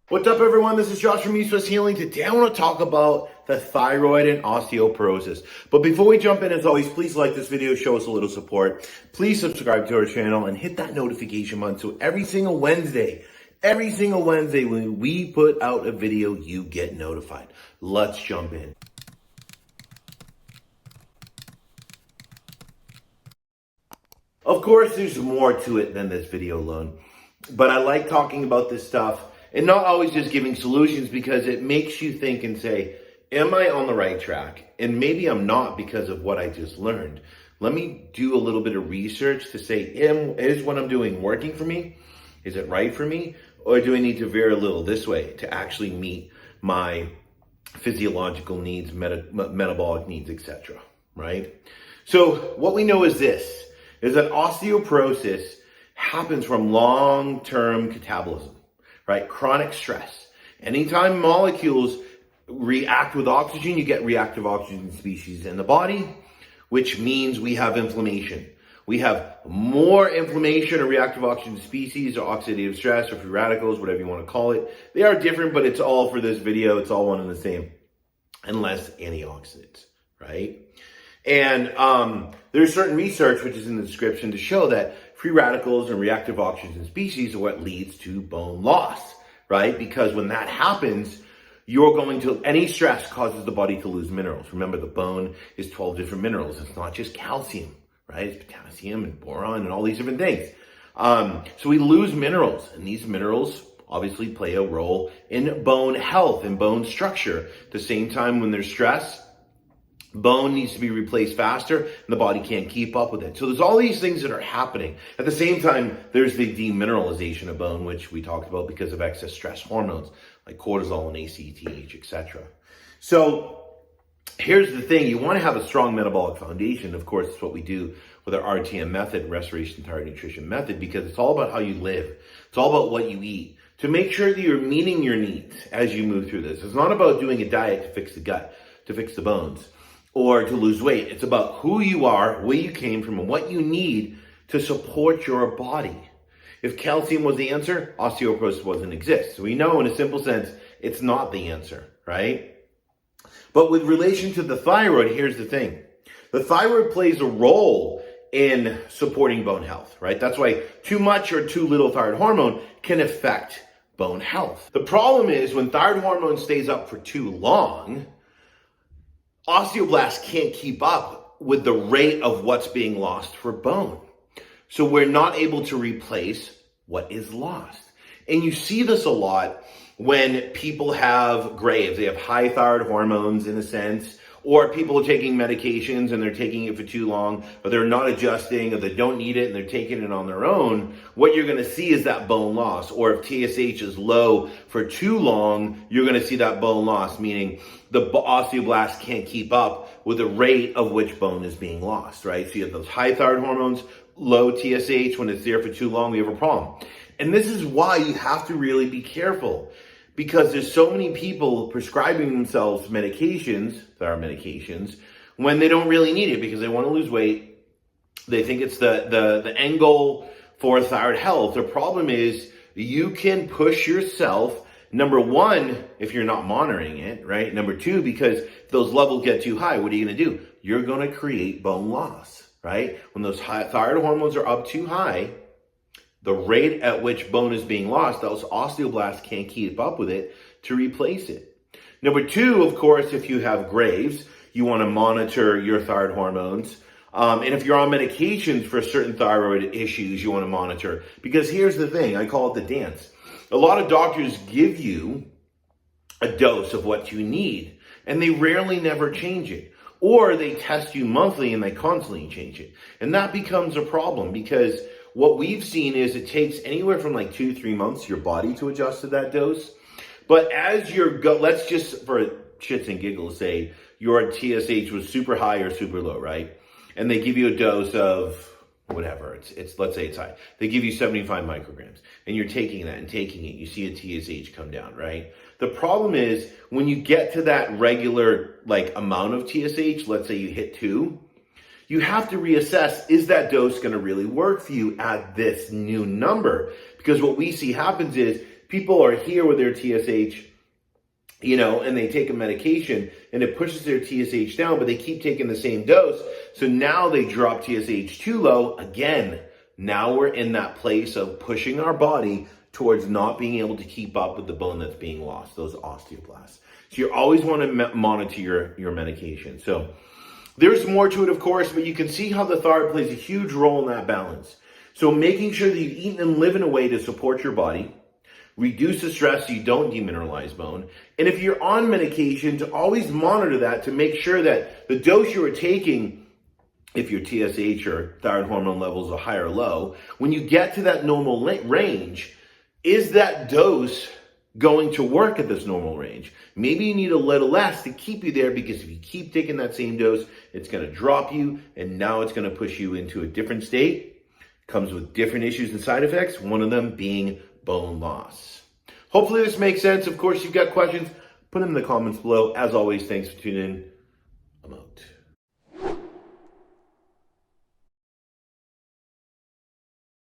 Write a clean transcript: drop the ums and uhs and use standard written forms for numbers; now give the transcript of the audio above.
What's up, everyone? This is Josh from East West Healing. Today I want to talk about the thyroid and osteoporosis. But before we jump in, as always, please like this video, show us a little support. Please subscribe to our channel and hit that notification button so every single Wednesday when we put out a video, you get notified. Let's jump in. Of course, there's more to it than this video alone, but I like talking about this stuff and not always just giving solutions, because it makes you think and say, am I on the right track? And maybe I'm not because of what I just learned. Let me do a little bit of research to say, is what I'm doing working for me? Is it right for me? Or do I need to vary a little this way to actually meet my physiological needs, metabolic needs, etc., right? So what we know is this, is that osteoporosis happens from long-term catabolism, right? Chronic stress. Anytime molecules react with oxygen, you get reactive oxygen species in the body, which means we have inflammation. We have more inflammation or reactive oxygen species or oxidative stress or free radicals, whatever you want to call it. They are different, but it's all for this video. It's all one and the same, and less antioxidants, right? And there's certain research, which is in the description, to show that free radicals and reactive oxygen species are what leads to bone loss, right? Because when that happens, any stress causes the body to lose minerals. Remember, the bone is 12 different minerals. It's not just calcium, right? It's potassium and boron and all these different things. So we lose minerals, and these minerals obviously play a role in bone health and bone structure. At the same time, when there's stress, bone needs to be replaced faster, and the body can't keep up with it. So there's all these things that are happening. At the same time, there's the demineralization of bone, which we talked about because of excess stress hormones like cortisol and ACTH, etc. So here's the thing. You want to have a strong metabolic foundation. Of course, it's what we do with our RTM method, Restoration Thyroid Nutrition Method, because it's all about how you live. It's all about what you eat, to make sure that you're meeting your needs as you move through this. It's not about doing a diet to fix the gut, to fix the bones, or to lose weight. It's about who you are, where you came from, and what you need to support your body. If calcium was the answer, osteoporosis doesn't exist. So we know in a simple sense, it's not the answer, right? But with relation to the thyroid, here's the thing. The thyroid plays a role in supporting bone health, right? That's why too much or too little thyroid hormone can affect bone health. The problem is when thyroid hormone stays up for too long, osteoblasts can't keep up with the rate of what's being lost for bone. So we're not able to replace what is lost. And you see this a lot when people have Graves. They have high thyroid hormones in a sense, or people are taking medications and they're taking it for too long, or they're not adjusting, or they don't need it and they're taking it on their own. What you're going to see is that bone loss. Or if TSH is low for too long, you're going to see that bone loss, meaning the osteoblast can't keep up with the rate of which bone is being lost, right? So you have those high thyroid hormones, low TSH. When it's there for too long, we have a problem. And this is why you have to really be careful, because there's so many people prescribing themselves medications, thyroid medications, when they don't really need it because they want to lose weight. They think it's the end goal for thyroid health. The problem is you can push yourself, number one, if you're not monitoring it, right? Number two, because if those levels get too high, what are you going to do? You're going to create bone loss, right? When those thyroid hormones are up too high, the rate at which bone is being lost, those osteoblasts can't keep up with it to replace it. Number two, of course, if you have Graves, you want to monitor your thyroid hormones. And if you're on medications for certain thyroid issues, you want to monitor. Because here's the thing, I call it the dance. A lot of doctors give you a dose of what you need, and they rarely never change it. Or they test you monthly and they constantly change it. And that becomes a problem, because what we've seen is it takes anywhere from like 2-3 months for your body to adjust to that dose. But as let's just for shits and giggles say your TSH was super high or super low, right? And they give you a dose of whatever, it's let's say it's high. They give you 75 micrograms and you're taking that and taking it. You see a TSH come down, right? The problem is when you get to that regular amount of TSH, let's say you hit 2, you have to reassess, is that dose going to really work for you at this new number? Because what we see happens is people are here with their TSH, and they take a medication and it pushes their TSH down, but they keep taking the same dose. So now they drop TSH too low. Again, now we're in that place of pushing our body towards not being able to keep up with the bone that's being lost, those osteoblasts. So you always want to monitor your medication. So there's more to it, of course, but you can see how the thyroid plays a huge role in that balance. So making sure that you eat and live in a way to support your body, reduce the stress so you don't demineralize bone. And if you're on medication, to always monitor that to make sure that the dose you are taking, if your TSH or thyroid hormone levels are high or low, when you get to that normal range, is that dose going to work at this normal range? Maybe you need a little less to keep you there, because if you keep taking that same dose, it's going to drop you, and now it's going to push you into a different state. Comes with different issues and side effects, one of them being bone loss. Hopefully this makes sense. Of course, you've got questions, put them in the comments below. As always, thanks for tuning in. I'm out.